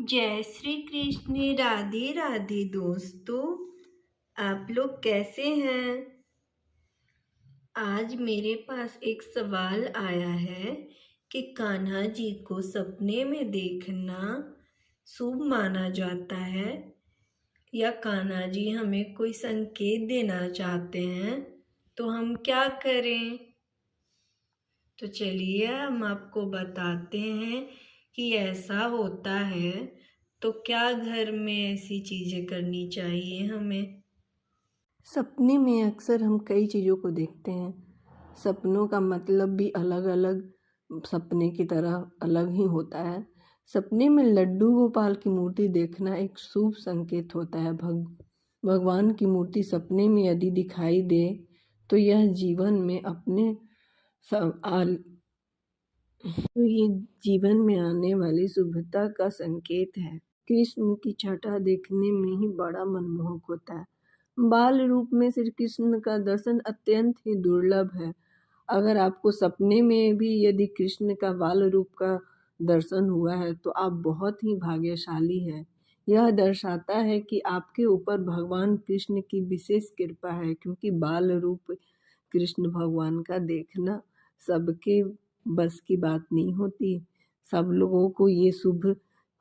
जय श्री कृष्ण। राधे राधे दोस्तों, आप लोग कैसे हैं? आज मेरे पास एक सवाल आया है कि कान्हा जी को सपने में देखना शुभ माना जाता है या कान्हा जी हमें कोई संकेत देना चाहते हैं, तो हम क्या करें? तो चलिए हम आपको बताते हैं कि ऐसा होता है तो क्या घर में ऐसी चीज़ें करनी चाहिए हमें। सपने में अक्सर हम कई चीज़ों को देखते हैं। सपनों का मतलब भी अलग अलग सपने की तरह अलग ही होता है। सपने में लड्डू गोपाल की मूर्ति देखना एक शुभ संकेत होता है। भगवान की मूर्ति सपने में यदि दिखाई दे तो यह जीवन में तो ये जीवन में आने वाली शुभता का संकेत है। कृष्ण की छटा देखने में ही बड़ा मनमोहक होता है। बाल रूप में श्री कृष्ण का दर्शन अत्यंत ही दुर्लभ है। अगर आपको सपने में भी यदि कृष्ण का बाल रूप का दर्शन हुआ है तो आप बहुत ही भाग्यशाली हैं। यह दर्शाता है कि आपके ऊपर भगवान कृष्ण की विशेष कृपा है, क्योंकि बाल रूप कृष्ण भगवान का देखना सबके बस की बात नहीं होती। सब लोगों को ये शुभ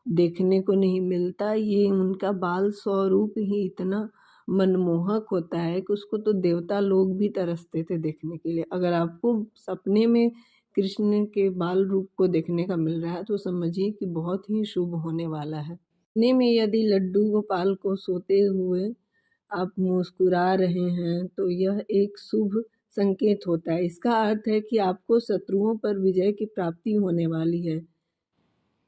देखने को नहीं मिलता। ये उनका बाल स्वरूप ही इतना मनमोहक होता है कि उसको तो देवता लोग भी तरसते थे देखने के लिए। अगर आपको सपने में कृष्ण के बाल रूप को देखने का मिल रहा है तो समझिए कि बहुत ही शुभ होने वाला है। सपने में यदि लड्डू गोपाल को सोते हुए आप मुस्कुरा रहे हैं तो यह एक शुभ संकेत होता है। इसका अर्थ है कि आपको शत्रुओं पर विजय की प्राप्ति होने वाली है।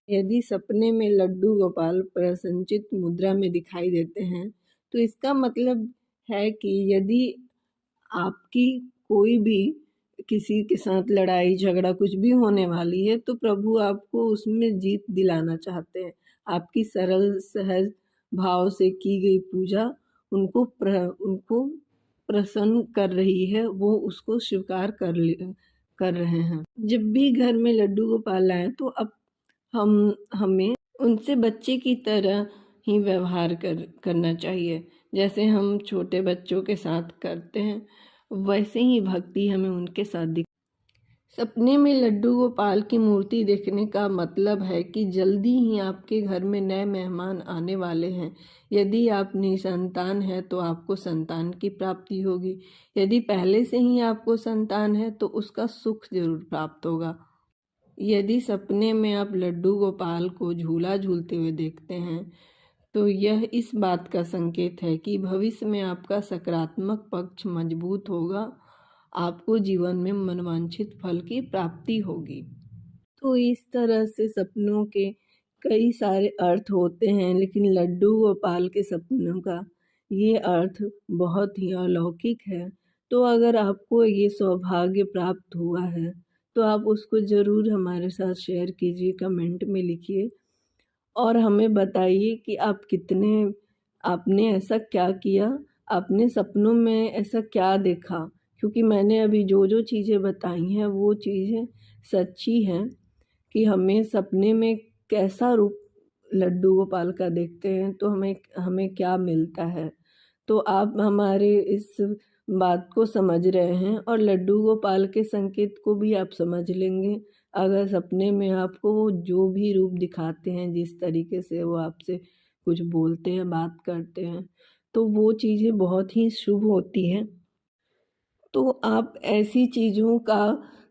यदि सपने में लड्डू गोपाल प्रसन्नचित मुद्रा में दिखाई देते हैं तो इसका मतलब है कि यदि आपकी कोई भी किसी के साथ लड़ाई झगड़ा कुछ भी होने वाली है तो प्रभु आपको उसमें जीत दिलाना चाहते हैं। आपकी सरल सहज भाव से की गई पूजा उनको प्रसन्न कर रही है, वो उसको स्वीकार कर रहे हैं। जब भी घर में लड्डू गोपाल आए तो अब हमें उनसे बच्चे की तरह ही व्यवहार करना चाहिए। जैसे हम छोटे बच्चों के साथ करते हैं वैसे ही भक्ति हमें उनके साथ सपने में लड्डू गोपाल की मूर्ति देखने का मतलब है कि जल्दी ही आपके घर में नए मेहमान आने वाले हैं। यदि आप निसंतान हैं तो आपको संतान की प्राप्ति होगी। यदि पहले से ही आपको संतान है तो उसका सुख जरूर प्राप्त होगा। यदि सपने में आप लड्डू गोपाल को झूला झूलते हुए देखते हैं तो यह इस बात का संकेत है कि भविष्य में आपका सकारात्मक पक्ष मजबूत होगा। आपको जीवन में मनवांछित फल की प्राप्ति होगी। तो इस तरह से सपनों के कई सारे अर्थ होते हैं, लेकिन लड्डू गोपाल के सपनों का ये अर्थ बहुत ही अलौकिक है। तो अगर आपको ये सौभाग्य प्राप्त हुआ है तो आप उसको ज़रूर हमारे साथ शेयर कीजिए, कमेंट में लिखिए और हमें बताइए कि आपने ऐसा क्या किया, आपने सपनों में ऐसा क्या देखा। क्योंकि मैंने अभी जो जो चीज़ें बताई हैं वो चीज़ें सच्ची हैं कि हमें सपने में कैसा रूप लड्डू गोपाल का देखते हैं तो हमें हमें क्या मिलता है। तो आप हमारे इस बात को समझ रहे हैं और लड्डू गोपाल के संकेत को भी आप समझ लेंगे। अगर सपने में आपको वो जो भी रूप दिखाते हैं, जिस तरीके से वो आपसे कुछ बोलते हैं, बात करते हैं, तो वो चीज़ें बहुत ही शुभ होती हैं। तो आप ऐसी चीज़ों का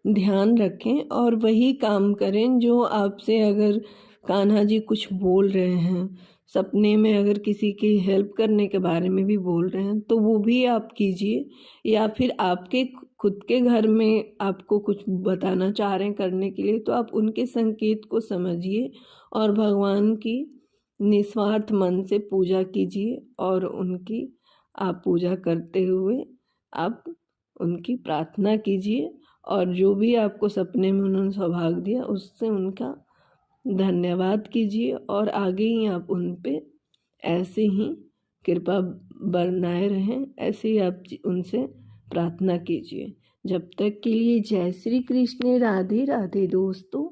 ध्यान रखें और वही काम करें जो आपसे, अगर कान्हा जी कुछ बोल रहे हैं सपने में, अगर किसी की हेल्प करने के बारे में भी बोल रहे हैं तो वो भी आप कीजिए। या फिर आपके खुद के घर में आपको कुछ बताना चाह रहे हैं करने के लिए तो आप उनके संकेत को समझिए और भगवान की निस्वार्थ मन से पूजा कीजिए और उनकी आप पूजा करते हुए आप उनकी प्रार्थना कीजिए और जो भी आपको सपने में उन्होंने सौभाग्य दिया उससे उनका धन्यवाद कीजिए और आगे ही आप उन पे ऐसे ही कृपा बनाए रहें। ऐसे ही आप उनसे प्रार्थना कीजिए। जब तक के लिए जय श्री कृष्ण। राधे राधे दोस्तों।